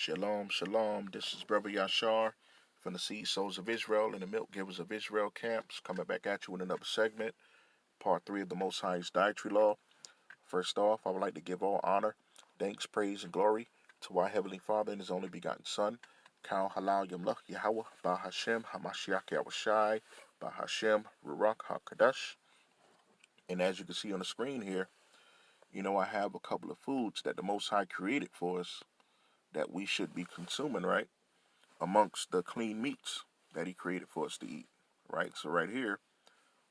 Shalom, shalom. This is Brother Yashar from the Seed Souls of Israel and the Milk Givers of Israel camps, coming back at you with another segment, part 3 of the Most High's Dietary Law. First off, I would like to give all honor, thanks, praise, and glory to our Heavenly Father and His only begotten Son, Kal Halal Yamlach Yahweh, Ba Hashem, Hamashiach Yahushai, Ba Hashem, Ruach HaKadosh. And as you can see on the screen here, I have a couple of foods that the Most High created for us that we should be consuming, right? Amongst the clean meats that He created for us to eat, right? So right here,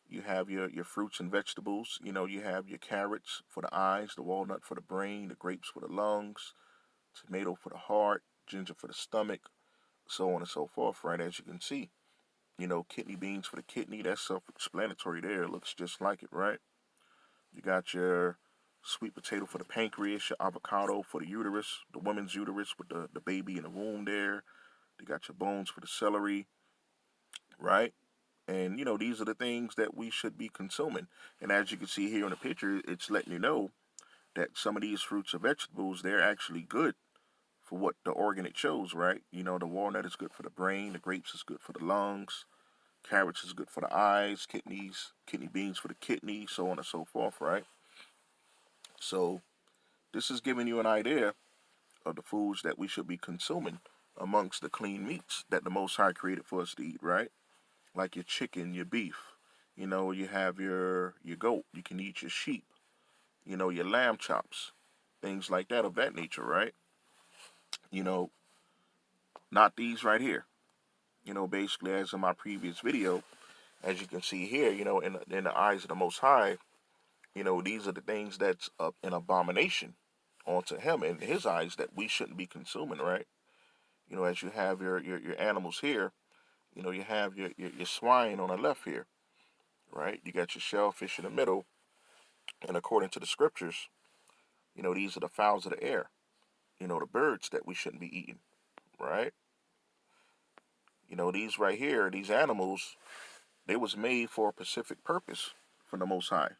you have your fruits and vegetables. You have your carrots for the eyes, the walnut for the brain, the grapes for the lungs, tomato for the heart, ginger for the stomach, so on and so forth, right? As you can see, kidney beans for the kidney. That's self-explanatory there. It looks just like it, right? You got your sweet potato for the pancreas, your avocado for the uterus, the woman's uterus with the baby in the womb there. You got your bones for the celery, right? And, these are the things that we should be consuming. And as you can see here in the picture, it's letting you know that some of these fruits or vegetables, they're actually good for what the organ it shows, right? The walnut is good for the brain, the grapes is good for the lungs, carrots is good for the eyes, kidney beans for the kidney, so on and so forth, right? So this is giving you an idea of the foods that we should be consuming amongst the clean meats that the Most High created for us to eat, right? Like your chicken, your beef. You have your goat. You can eat your sheep. Your lamb chops, things like that of that nature, right? You know, not these right here. Basically, as in my previous video, as you can see here, in the eyes of the Most High, these are the things that's an abomination onto Him in His eyes that we shouldn't be consuming, right? As you have your animals here, you have your swine on the left here, right? You got your shellfish in the middle, and according to the scriptures, these are the fowls of the air, the birds that we shouldn't be eating, right? These right here, these animals, they was made for a specific purpose from the Most High,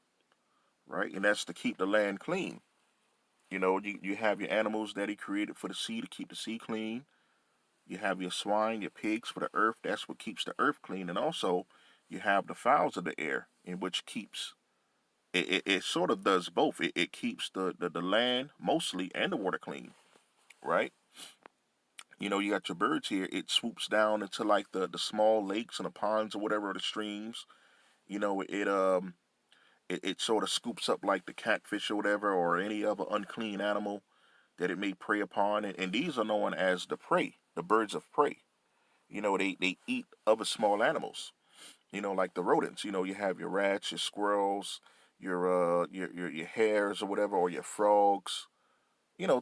right? And that's to keep the land clean. You have your animals that He created for the sea to keep the sea clean. You have your swine, your pigs for the earth. That's what keeps the earth clean. And also, you have the fowls of the air, in which keeps it sort of does both. It keeps the land mostly and the water clean, right? You got your birds here. It swoops down into like the small lakes and the ponds or whatever, the streams. It sort of scoops up like the catfish or whatever, or any other unclean animal that it may prey upon. And these are known as the prey, the birds of prey. They eat other small animals. Like the rodents. You have your rats, your squirrels, your hares or whatever, or your frogs.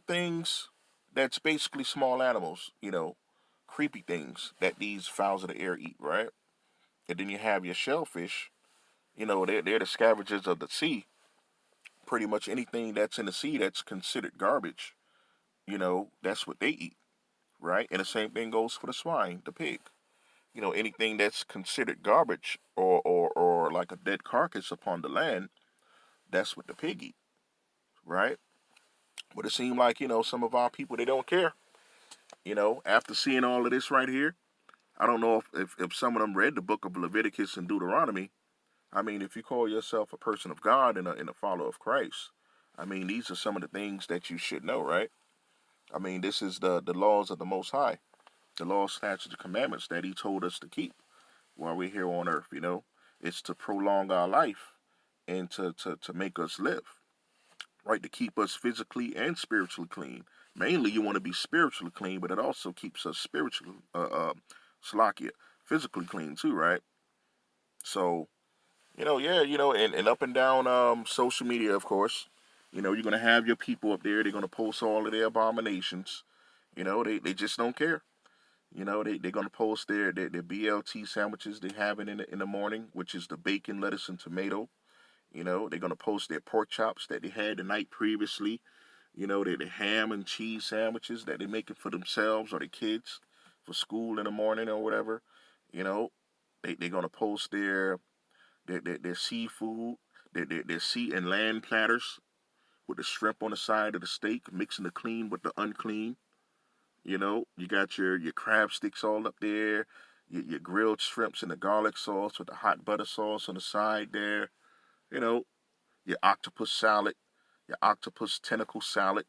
Things that's basically small animals. Creepy things that these fowls of the air eat, right? And then you have your shellfish. They're the scavengers of the sea. Pretty much anything that's in the sea that's considered garbage, that's what they eat, right? And the same thing goes for the swine, the pig. Anything that's considered garbage or like a dead carcass upon the land, that's what the pig eat, right? But it seems like, some of our people, they don't care. After seeing all of this right here, I don't know if some of them read the book of Leviticus and Deuteronomy. I mean, if you call yourself a person of God and a follower of Christ, I mean, these are some of the things that you should know, right? I mean, this is the laws of the Most High, the laws, statutes, and commandments that He told us to keep while we're here on earth. It's to prolong our life and to make us live, right? To keep us physically and spiritually clean. Mainly, you want to be spiritually clean, but it also keeps us spiritually, slakia, physically clean too, right? So, yeah, and up and down social media, of course, you're going to have your people up there. They're going to post all of their abominations. They just don't care. They're going to post their BLT sandwiches they have in the morning, which is the bacon, lettuce, and tomato. They're going to post their pork chops that they had the night previously. The ham and cheese sandwiches that they're making for themselves or their kids for school in the morning or whatever. They're going to post their seafood, their sea and land platters with the shrimp on the side of the steak, mixing the clean with the unclean. You got your crab sticks all up there, your grilled shrimps in the garlic sauce with the hot butter sauce on the side there. You know, your octopus salad, your octopus tentacle salad.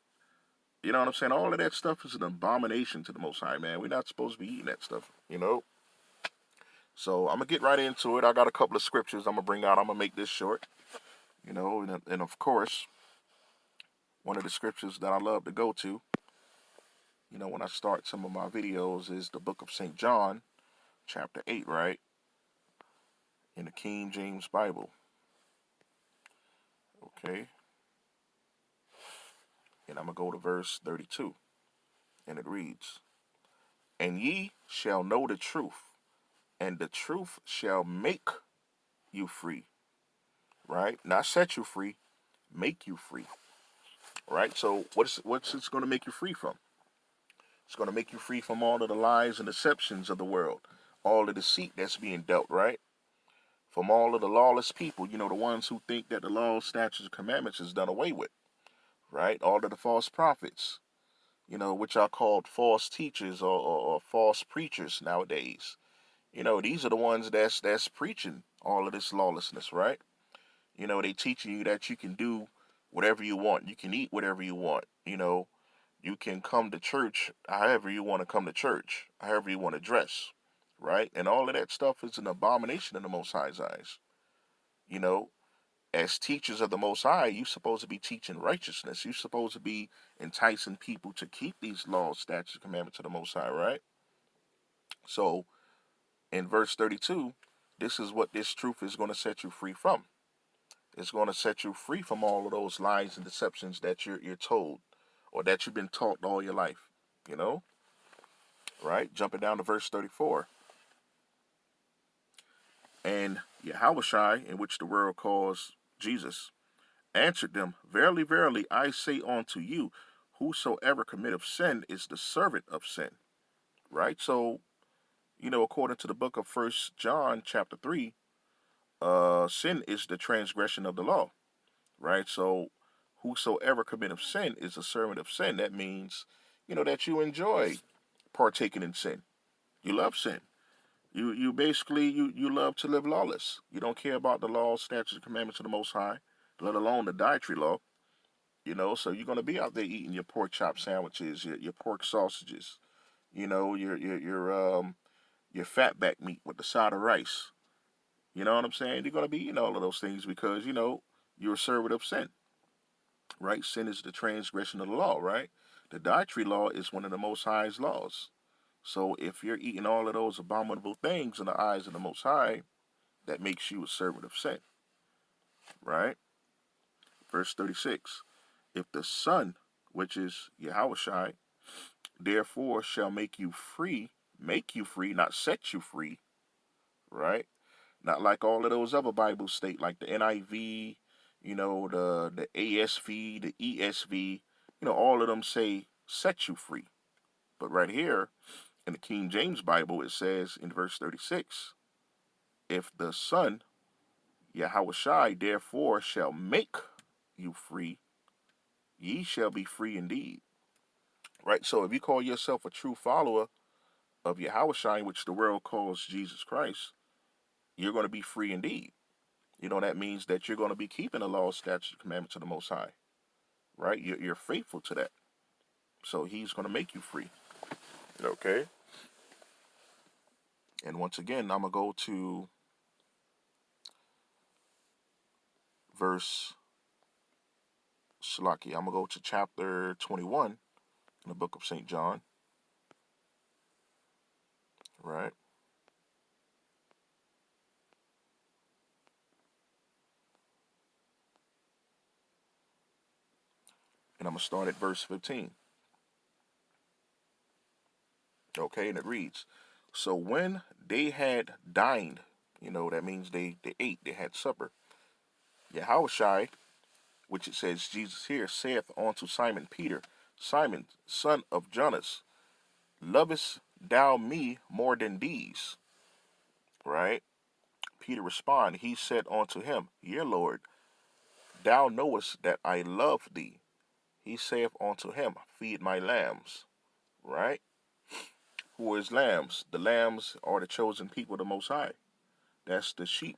You know what I'm saying? All of that stuff is an abomination to the Most High, man. We're not supposed to be eating that stuff. So I'm gonna get right into it. I got a couple of scriptures I'm gonna bring out. I'm gonna make this short. And of course, one of the scriptures that I love to go to, when I start some of my videos, is the book of St. John, chapter 8, right? In the King James Bible. Okay. And I'm going to go to verse 32. And it reads, "And ye shall know the truth, and the truth shall make you free." Right? Not set you free, make you free. Right? So what's it going to make you free from? It's going to make you free from all of the lies and deceptions of the world, all the deceit that's being dealt, right? From all of the lawless people, the ones who think that the law, statutes, and commandments is done away with, right? All of the false prophets, which are called false teachers or false preachers nowadays. These are the ones that's preaching all of this lawlessness, right? They teaching you that you can do whatever you want. You can eat whatever you want. You can come to church however you want to come to church, however you want to dress, right? And all of that stuff is an abomination in the Most High's eyes. You know, as teachers of the Most High, you're supposed to be teaching righteousness. You're supposed to be enticing people to keep these laws, statutes, and commandments of the Most High, right? So, in verse 32, this is what this truth is going to set you free from. It's going to set you free from all of those lies and deceptions that you're told or that you've been taught all your life, right? Jumping down to verse 34. "And Yahushai, in which the world calls Jesus, answered them, Verily, verily, I say unto you, whosoever committeth sin is the servant of sin." Right? So, according to the book of 1 John chapter 3, sin is the transgression of the law. Right? So, whosoever committeth sin is a servant of sin. That means, that you enjoy partaking in sin. You love sin. You basically you love to live lawless. You don't care about the laws, statutes, and commandments of the Most High, let alone the dietary law. So you're gonna be out there eating your pork chop sandwiches, your pork sausages, your fatback meat with the side of rice. You know what I'm saying? You're gonna be eating all of those things because you're a servant of sin, right? Sin is the transgression of the law, right? The dietary law is one of the Most High's laws. So if you're eating all of those abominable things in the eyes of the Most High, that makes you a servant of sin, right? Verse 36, "If the Son, which is Yahushai, therefore shall make you free, not set you free," right? Not like all of those other Bibles state, like the NIV, the ASV, the ESV, all of them say set you free. But right here in the King James Bible, it says in verse 36, "If the Son, Yahushai, therefore shall make you free, ye shall be free indeed." Right? So if you call yourself a true follower of Yahushua, which the world calls Jesus Christ, you're going to be free indeed. That means that you're going to be keeping the law, statutes, and commandments of the Most High. Right? You're faithful to that. So he's going to make you free. Okay? And once again, I'm going to go to verse Shalaki. I'm going to go to chapter 21 in the book of St. John. Right? And I'm going to start at verse 15. Okay, and it reads, "So when they had dined," that means they ate, they had supper, "Yahushai," which it says Jesus here, "saith unto Simon Peter, Simon, son of Jonas, lovest thou me more than these?" Right? Peter responded, he said unto him, "Yea, Lord, thou knowest that I love thee." He saith unto him, "Feed my lambs." Right? Who is lambs? The lambs are the chosen people of the Most High. That's the sheep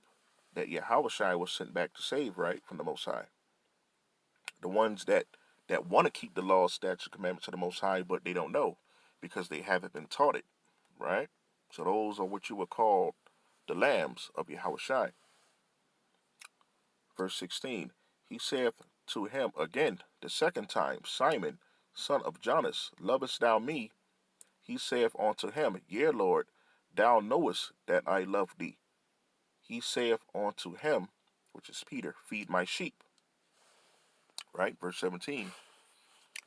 that Yahushua was sent back to save, right, from the Most High. The ones that want to keep the laws, statutes, commandments of the Most High, but they don't know because they haven't been taught it, right? So those are what you would call the lambs of Yahushua. Verse 16, he saith to him again the second time, Simon, son of Jonas, lovest thou me? He saith unto him, Yea, Lord, thou knowest that I love thee. He saith unto him, which is Peter, feed my sheep. Right? Verse 17.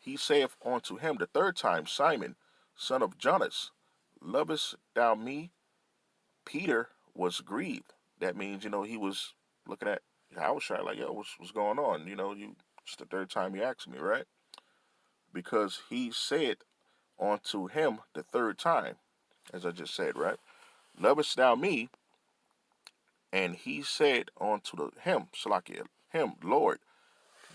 He saith unto him the third time, Simon, son of Jonas, lovest thou me? Peter was grieved. That means, he was looking at Yahushua like, yo, what's going on? It's the third time you asked me, right? Because he said unto him the third time, as I just said, right? Lovest thou me? And he said unto him, Salakia, him, Lord,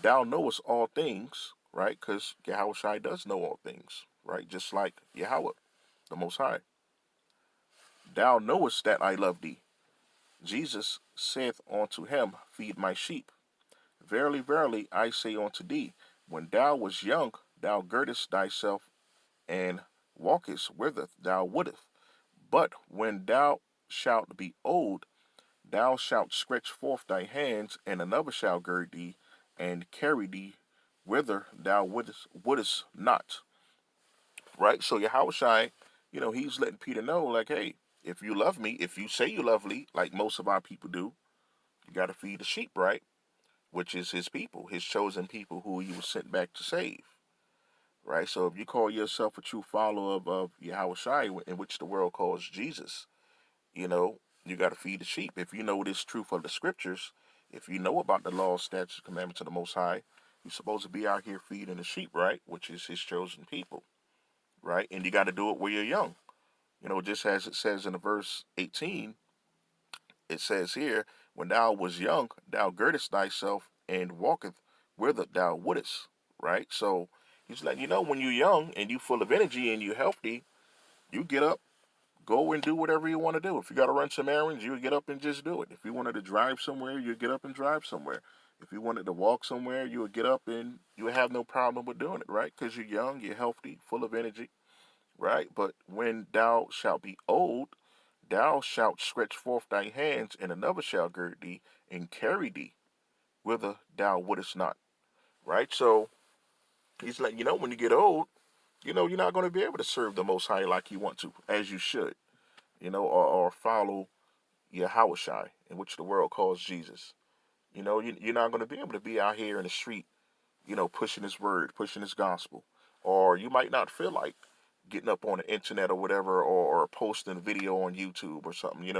thou knowest all things, right? Because Yahushua does know all things, right? Just like Yahweh, the Most High. Thou knowest that I love thee. Jesus saith unto him, Feed my sheep. Verily, verily, I say unto thee, when thou wast young, thou girdest thyself and walkest whither thou wouldest. But when thou shalt be old, thou shalt stretch forth thy hands, and another shall gird thee, and carry thee whither thou wouldest not. Right? So Yahushua, he's letting Peter know, like, hey, if you love me, if you say you love me, like most of our people do, you got to feed the sheep, right? Which is his people, his chosen people who he was sent back to save. Right? So if you call yourself a true follower of Yahushua, in which the world calls Jesus, you got to feed the sheep. If you know this truth of the scriptures, if you know about the law, statutes, commandments of the Most High, you're supposed to be out here feeding the sheep, right? Which is his chosen people, right? And you got to do it where you're young. Just as it says in the verse 18, it says here, when thou was young, thou girdest thyself and walketh whither thou wouldest, right? So he's letting you know when you're young and you full of energy and you're healthy, you get up, go and do whatever you want to do. If you got to run some errands, you get up and just do it. If you wanted to drive somewhere, you get up and drive somewhere. If you wanted to walk somewhere, you would get up and you would have no problem with doing it, right? Because you're young, you're healthy, full of energy, right? But when thou shalt be old, thou shalt stretch forth thy hands, and another shall gird thee and carry thee whither thou wouldest not, right? So he's letting you know when you get old, you're not going to be able to serve the Most High like you want to, as you should, or follow Yahushai, in which the world calls Jesus. You're not going to be able to be out here in the street, pushing his word, pushing his gospel. Or you might not feel like getting up on the internet or whatever, or posting a video on YouTube or something.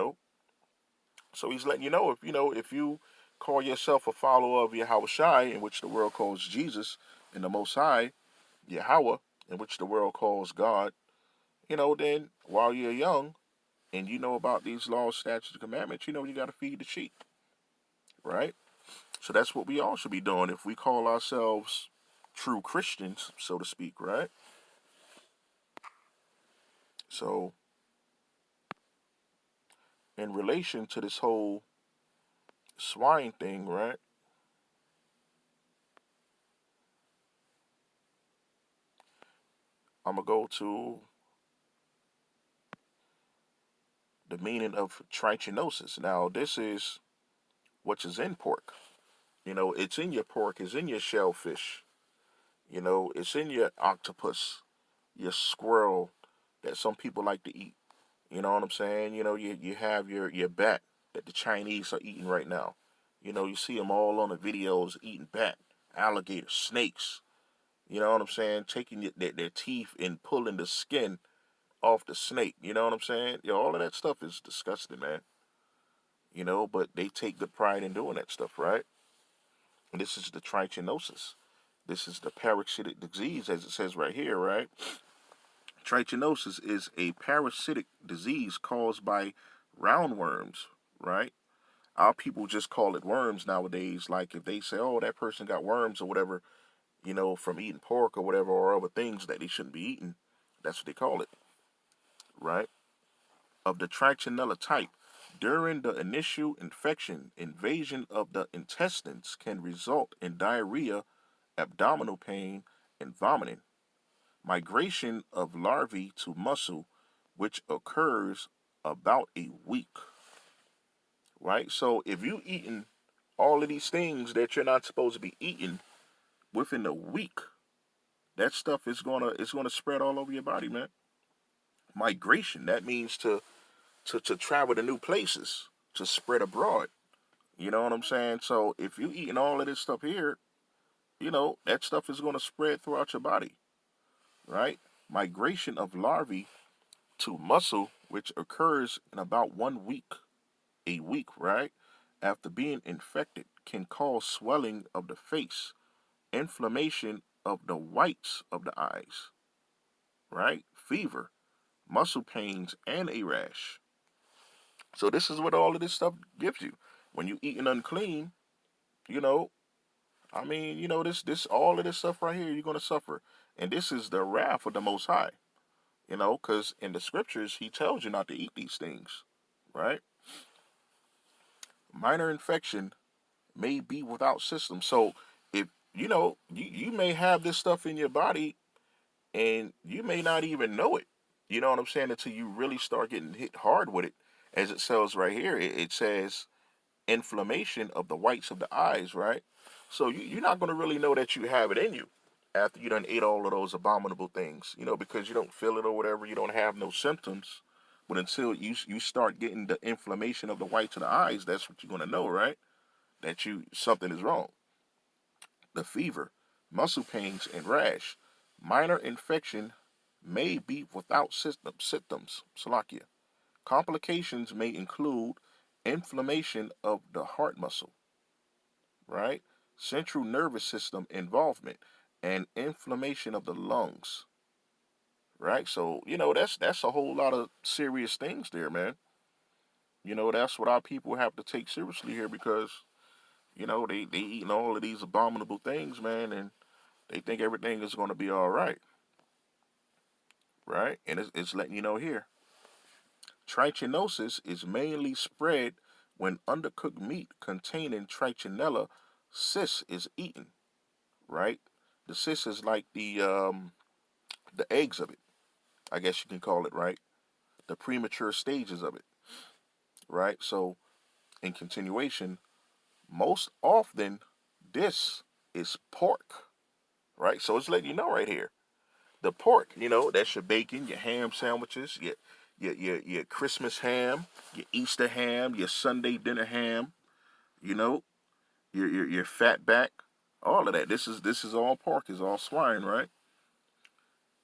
So he's letting you know, if you call yourself a follower of Yahushai, in which the world calls Jesus, and the Most High, Yahweh, in which the world calls God, then while you're young, and you know about these laws, statutes, and commandments, you got to feed the sheep, right? So that's what we all should be doing if we call ourselves true Christians, so to speak, right? So, in relation to this whole swine thing, right? I'm going to go to the meaning of trichinosis. Now, this is what is in pork. It's in your pork, it's in your shellfish, it's in your octopus, your squirrel that some people like to eat. You know what I'm saying? You have your bat that the Chinese are eating right now. You see them all on the videos eating bat, alligators, snakes. You know what I'm saying? Taking their teeth and pulling the skin off the snake. You know what I'm saying? All of that stuff is disgusting, man. But they take good pride in doing that stuff, right? And this is the trichinosis. This is the parasitic disease, as it says right here, right? Trichinosis is a parasitic disease caused by roundworms, right? Our people just call it worms nowadays. Like if they say, oh, that person got worms or whatever, from eating pork or whatever, or other things that they shouldn't be eating, that's what they call it. right, of the trichinella type during the initial infection. Invasion of the intestines can result in diarrhea, abdominal pain, and vomiting. Migration of larvae to muscle, which occurs about a week, right? So if you eating all of these things that you're not supposed to be eating within a week, that stuff is gonna spread all over your body, man. Migration, that means to travel to new places, to spread abroad. You know what I'm saying? So if you eating all of this stuff here, that stuff is gonna spread throughout your body, right? Migration of larvae to muscle, which occurs in about 1 week, a week, right? After being infected, can cause swelling of the face, inflammation of the whites of the eyes, right? Fever, muscle pains, and a rash. So this is what all of this stuff gives you. When you eating unclean, you know, this all of this stuff right here, you're gonna suffer. And this is the wrath of the Most High, because in the scriptures he tells you not to eat these things, right? Minor infection may be without system. So if you may have this stuff in your body and you may not even know it. You know what I'm saying? Until you really start getting hit hard with it. As it says right here, it says inflammation of the whites of the eyes, right? So you're not going to really know that you have it in you after you done ate all of those abominable things, because you don't feel it or whatever. You don't have no symptoms. But until you start getting the inflammation of the whites of the eyes, that's what you're going to know, right? That something is wrong. The fever, muscle pains, and rash. Minor infection may be without symptoms. Salakia. Complications may include inflammation of the heart muscle, right? Central nervous system involvement and inflammation of the lungs, right? So, that's a whole lot of serious things there, man. That's what our people have to take seriously here because, they eating all of these abominable things, man, and they think everything is going to be all right, right? And it's letting you know here. Trichinosis is mainly spread when undercooked meat containing trichinella cyst is eaten, right? The cyst is like the eggs of it, I guess you can call it, right? The premature stages of it, right? So in continuation, most often this is pork, right? So it's letting you know right here. The pork, that's your bacon, your ham sandwiches, your Christmas ham, your Easter ham, your Sunday dinner ham, you know, your fat back, all of that. This is all pork, is all swine, right?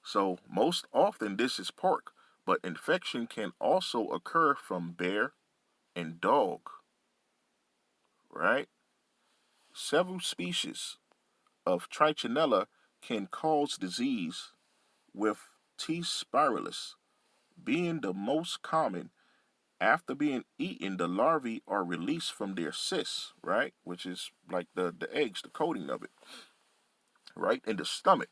So most often this is pork, but infection can also occur from bear and dog, right? Several species of trichinella can cause disease, with T. spiralis being the most common. After being eaten, the larvae are released from their cysts, right? Which is like the eggs, the coating of it, right? In the stomach.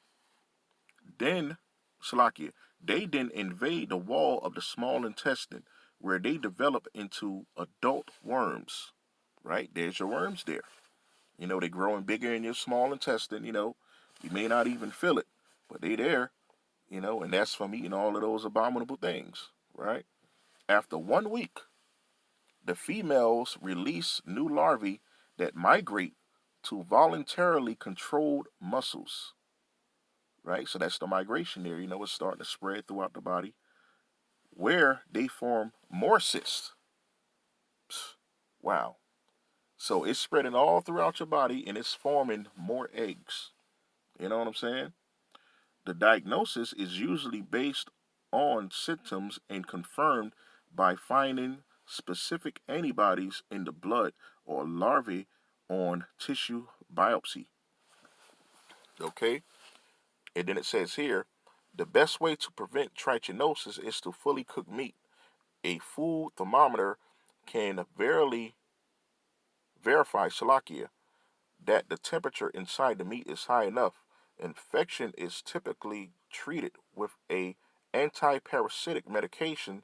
Then, Salakia, they then invade the wall of the small intestine where they develop into adult worms, right? There's your worms there. They're growing bigger in your small intestine, you may not even feel it, but they there, and that's from eating all of those abominable things, right? After 1 week, the females release new larvae that migrate to voluntarily controlled muscles, right? So that's the migration there. It's starting to spread throughout the body, where they form more cysts. Wow. So it's spreading all throughout your body and it's forming more eggs. You know what I'm saying? The diagnosis is usually based on symptoms and confirmed by finding specific antibodies in the blood or larvae on tissue biopsy. Okay? And then it says here, the best way to prevent trichinosis is to fully cook meat. A food thermometer can verify Salakia that the temperature inside the meat is high enough. Infection is typically treated with a anti-parasitic medication